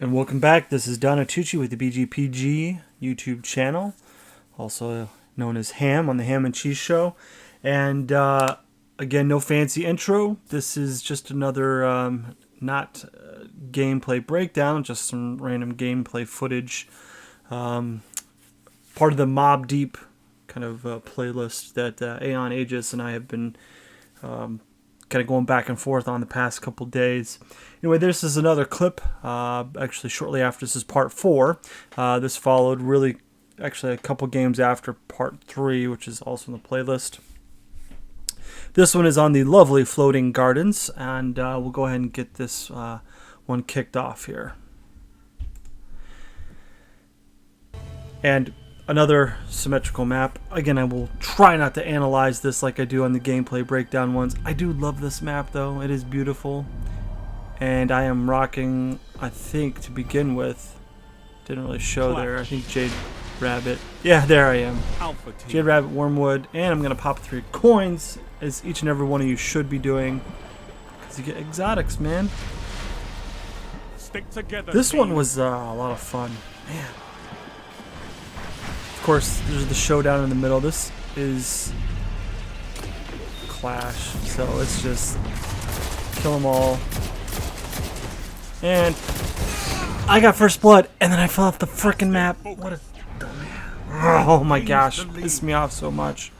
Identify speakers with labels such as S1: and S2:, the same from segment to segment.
S1: And welcome back. This is Donnatucci with the BGPG YouTube channel, also known as Ham on the Ham and Cheese Show. And again, no fancy intro. This is just another not gameplay breakdown, just some random gameplay footage. Part of the Mob Deep kind of playlist that Aion-Aegis and I have been kind of going back and forth on the past couple days. Anyway, this is another clip, actually shortly after. This is part 4. This followed really, actually a couple games after part 3, which is also in the playlist. This one is on the lovely Floating Gardens, and we'll go ahead and get this one kicked off here. And another symmetrical map. Again, I will try not to analyze this like I do on the gameplay breakdown ones. I do love this map though. It is beautiful. And I am rocking, I think to begin with, didn't really show there, I think Jade Rabbit. Yeah, there I am. Jade Rabbit, Wormwood, and I'm going to pop 3 coins, as each and every one of you should be doing. Because you get exotics, man.
S2: Stick together,
S1: this one was a lot of fun. Man. Of course, there's the showdown in the middle. This is Clash, so it's just kill them all. And I got first blood, and then I fell off the frickin' map. What a dumbass. Oh my gosh, it pissed me off so much.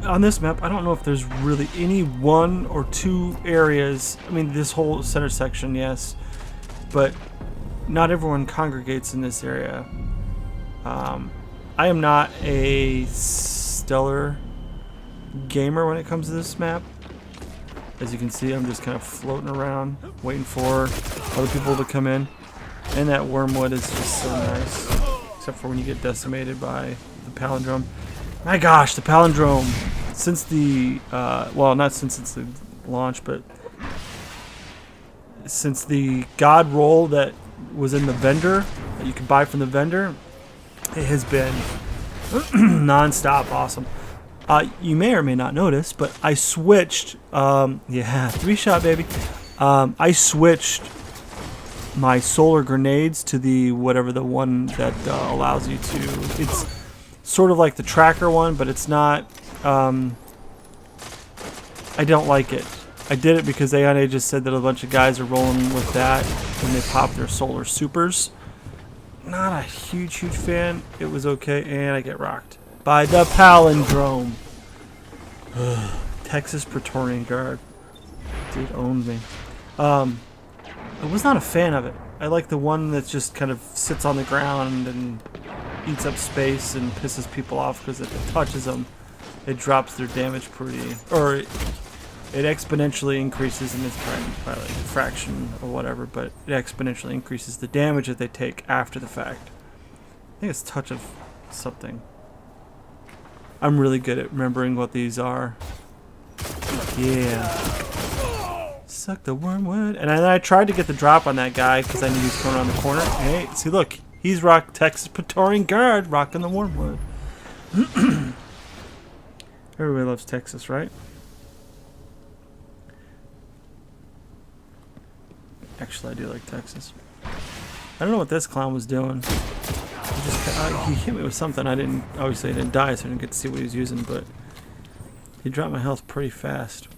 S1: On this map, I don't know if there's really any 1 or 2 areas. I mean, this whole center section, yes, but not everyone congregates in this area. I am not a stellar gamer when it comes to this map. As you can see, I'm just kind of floating around, waiting for other people to come in. And that Wormwood is just so nice, except for when you get decimated by the Palindrome. My gosh, the Palindrome, since the, well, not since it's the launch, but since the God roll that was in the vendor, that you could buy from the vendor, it has been non-stop awesome. You may or may not notice, but I switched, yeah, 3-shot, baby. I switched my solar grenades to the, whatever the one that allows you to, it's sort of like the tracker one, but it's not, I don't like it. I did it because Aion-Aegis said that a bunch of guys are rolling with that when they pop their solar supers. Not a huge fan. It was okay, and I get rocked by the Palindrome. Texas Praetorian Guard. Dude owned me. I was not a fan of it. I like the one that just kind of sits on the ground and eats up space and pisses people off, because if it touches them, it drops their damage pretty, or it exponentially increases, and it's by like a fraction or whatever, but it exponentially increases the damage that they take after the fact. I think it's touch of something. I'm really good at remembering what these are. Yeah. Suck the Wormwood. And then I tried to get the drop on that guy because I knew he was coming around the corner. Hey, see, look. He's rock Texas Praetorian Guard, rocking the Wormwood. Everybody loves Texas, right? Actually, I do like Texas. I don't know what this clown was doing. He hit me with something. Obviously I didn't die, so I didn't get to see what he was using, but he dropped my health pretty fast.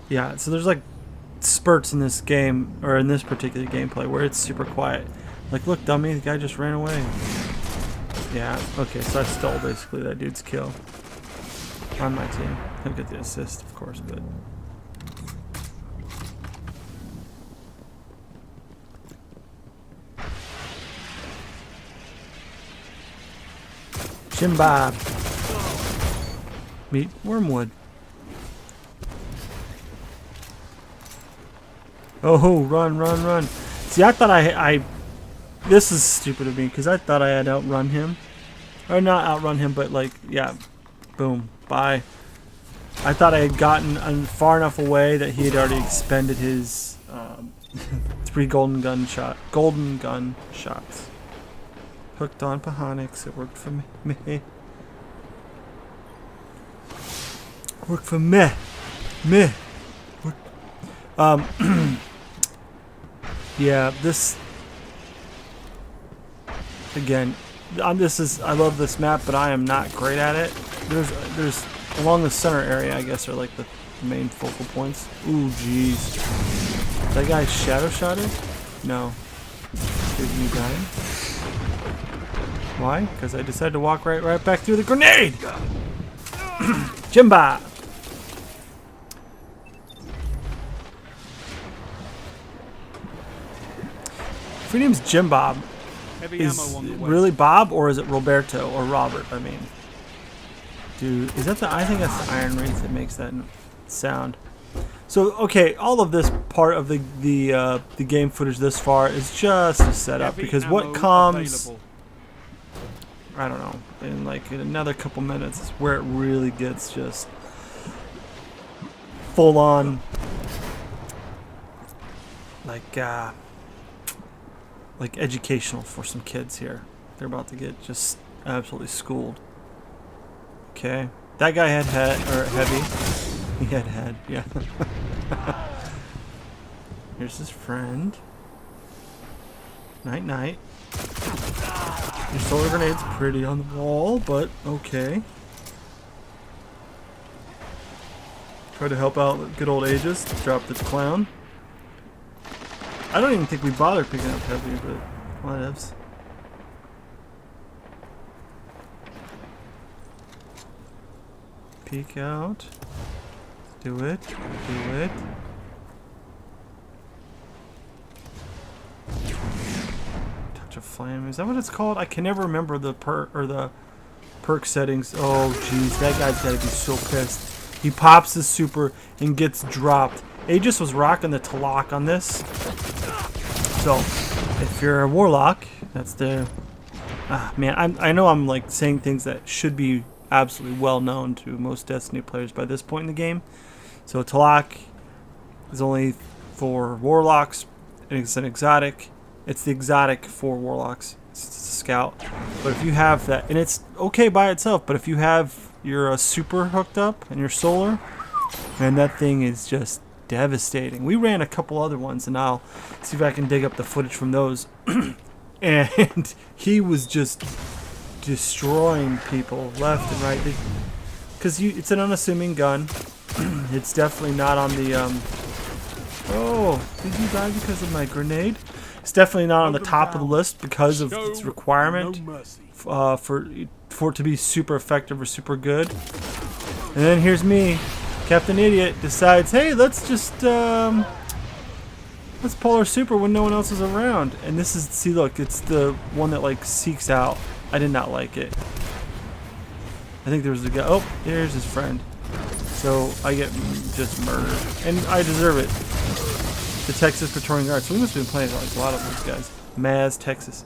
S1: Yeah, so there's like spurts in this game, or in this particular gameplay, where it's super quiet. Like, look, dummy, the guy just ran away. Yeah, okay, so I stole basically that dude's kill on my team. He'll get the assist, of course, but... Jimbob. Meet Wormwood. Oh, run, run, run. See, I thought I This is stupid of me because I thought I had outrun him. Or not outrun him, but like, yeah. Boom. Bye. I thought I had gotten far enough away that he had already expended his 3 golden gun shots. Hooked on Pahonix. It worked for me. Worked for me. Yeah, this again. I love this map, but I am not great at it. There's along the center area, I guess, are like the main focal points. Ooh, jeez. That guy shadow shotted? No. Did you got him? Why? Because I decided to walk right back through the grenade. Jimba. If your name's Jim Bob, is it really Bob or is it Roberto or Robert? I mean, dude, is that I think that's the Iron Wraith that makes that sound. So okay, all of this part of the game footage this far is just a setup because what comes, I don't know, in like in another couple minutes is where it really gets just full on, like educational for some kids here. They're about to get just absolutely schooled. Okay, that guy had heavy. He had head, yeah. Here's his friend. Night night. Your solar grenade's pretty on the wall, but okay. Try to help out good old Aegis. Drop the clown. I don't even think we bothered picking up heavy, but whatevs. Peek out. Do it. Do it. Touch of flame. Is that what it's called? I can never remember the perk settings. Oh jeez, that guy's gotta be so pissed. He pops his super and gets dropped. Aegis was rocking the Talak on this. So, if you're a warlock, that's the... man, I know I'm like saying things that should be absolutely well known to most Destiny players by this point in the game. So Talak is only for warlocks, and it's an exotic. It's the exotic for warlocks. It's a scout. But if you have that, and it's okay by itself, but if you have your super hooked up and your solar, man, that thing is just devastating. We ran a couple other ones, and I'll see if I can dig up the footage from those. And he was just destroying people left and right. Because it's an unassuming gun. It's definitely not on the... Oh, did you die because of my grenade? It's definitely not on the top of the list because of its requirement for it to be super effective or super good. And then here's me. Captain Idiot decides, hey, let's just let's pull our super when no one else is around. And this is, see, look, it's the one that like seeks out. I did not like it. I think there was a guy. Oh, here's his friend. So I get just murdered, and I deserve it. The Texas Praetorian Guard. So we must have been playing like a lot of those guys. Maz, Texas.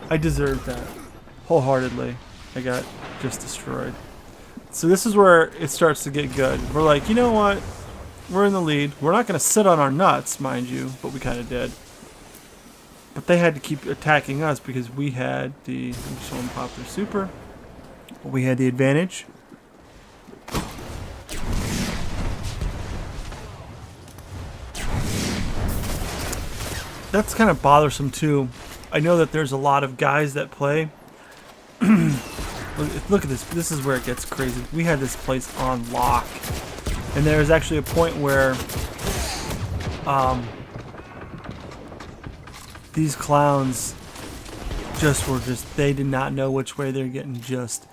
S1: I deserve that wholeheartedly. I got just destroyed. So this is where it starts to get good. We're like, you know what? We're in the lead. We're not going to sit on our nuts, mind you, but we kind of did. But they had to keep attacking us because we had the... I'm just showing pop their super. We had the advantage. That's kind of bothersome too. I know that there's a lot of guys that play. Look at this. This is where it gets crazy. We had this place on lock. And there's actually a point where these clowns they did not know which way they're getting just...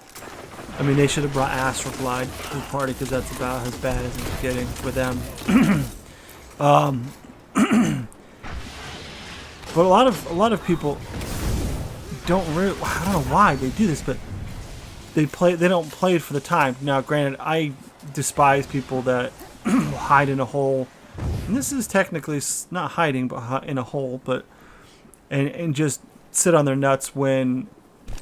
S1: I mean, they should have brought Astral Glide to the party because that's about as bad as it's getting with them. But a lot of people don't really... I don't know why they do this, but they don't play it for the time. Now, granted, I despise people that hide in a hole. And this is technically not hiding, but in a hole. But and just sit on their nuts when,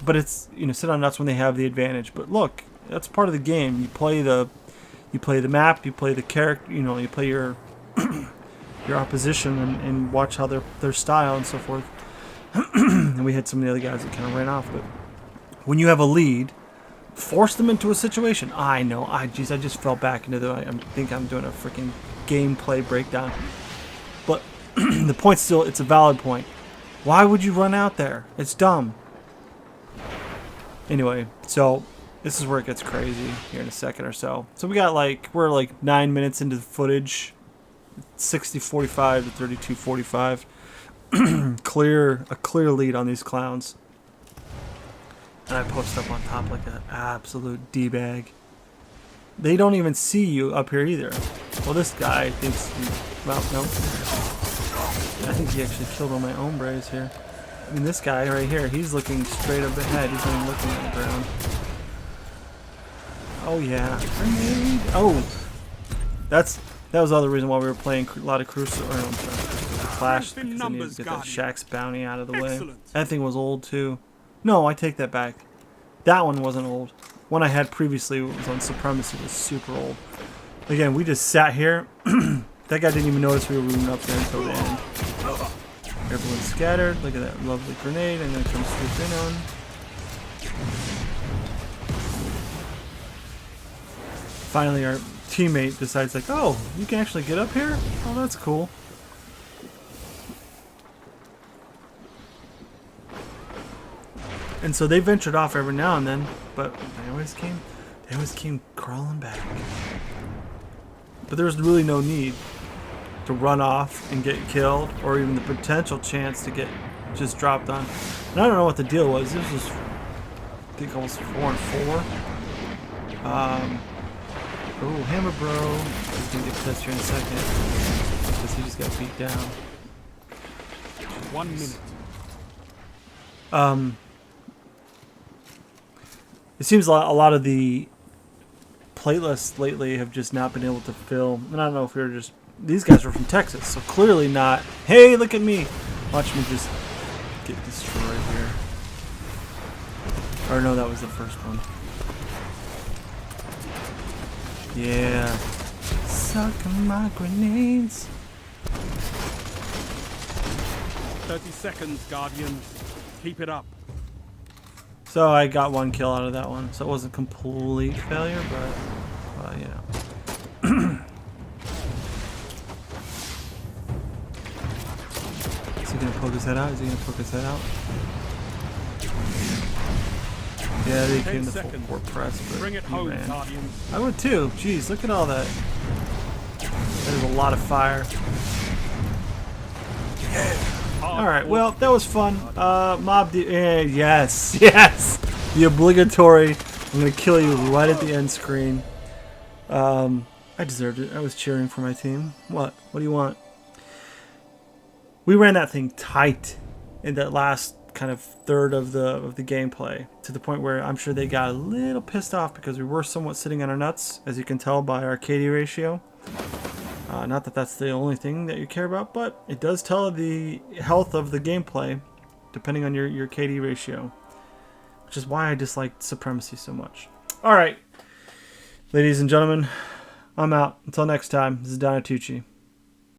S1: but it's, you know, sit on nuts when they have the advantage. But look, that's part of the game. You play the map, you play the character, you know, you play your your opposition and watch how their style and so forth. And we had some of the other guys that kind of ran off. But when you have a lead, force them into a situation. I know, I just fell back into I think I'm doing a freaking gameplay breakdown. But the point's still, it's a valid point. Why would you run out there? It's dumb. Anyway, so this is where it gets crazy here in a second or so. So we got we're like 9 minutes into the footage. 60-45 to 32-45. A clear lead on these clowns. And I post up on top like an absolute D-bag. They don't even see you up here either. Well, this guy thinks, well, no. I think he actually killed all my hombres here. I mean, this guy right here, he's looking straight up ahead. He's not even looking at the ground. Oh, yeah. Grenade. Oh! That was the other reason why we were playing a lot of Crucible, or I'm sorry, Clash, because I needed to get that Shaxx bounty out of the way. That thing was old, too. No, I take that back. That one wasn't old. One I had previously was on Supremacy, was super old. Again, we just sat here. That guy didn't even notice we were moving up there until the end. Everyone's scattered. Look at that lovely grenade. I'm going to come swoop in on. Finally, our teammate decides, like, oh, you can actually get up here? Oh, that's cool. And so they ventured off every now and then, but they always came crawling back. But there was really no need to run off and get killed, or even the potential chance to get just dropped on. And I don't know what the deal was. This was, I think, almost 4-4. Oh, Hammer Bro. He's gonna get pissed here in a second because he just got beat down.
S2: 1 minute.
S1: It seems a lot of the playlists lately have just not been able to fill. And I don't know if we were just, these guys were from Texas, so clearly not. Hey, look at me! Watch me just get destroyed here. Or no, that was the first one. Yeah. Suck my grenades.
S2: 30 seconds, Guardians. Keep it up.
S1: So I got one kill out of that one. So it wasn't a complete failure, but, you know. Is he going to poke his head out? Is he going to poke his head out? Yeah, they came to full court press, but
S2: Bring it home, Guardians.
S1: I would too. Jeez, look at all that. That is a lot of fire. Alright, well, that was fun. Yes, yes! The obligatory, I'm going to kill you right at the end screen. I deserved it. I was cheering for my team. What? What do you want? We ran that thing tight in that last kind of third of the gameplay, to the point where I'm sure they got a little pissed off because we were somewhat sitting on our nuts, as you can tell by our KD ratio. Not that that's the only thing that you care about, but it does tell the health of the gameplay, depending on your KD ratio, which is why I disliked Supremacy so much. Alright, ladies and gentlemen, I'm out. Until next time, this is Donnatucci.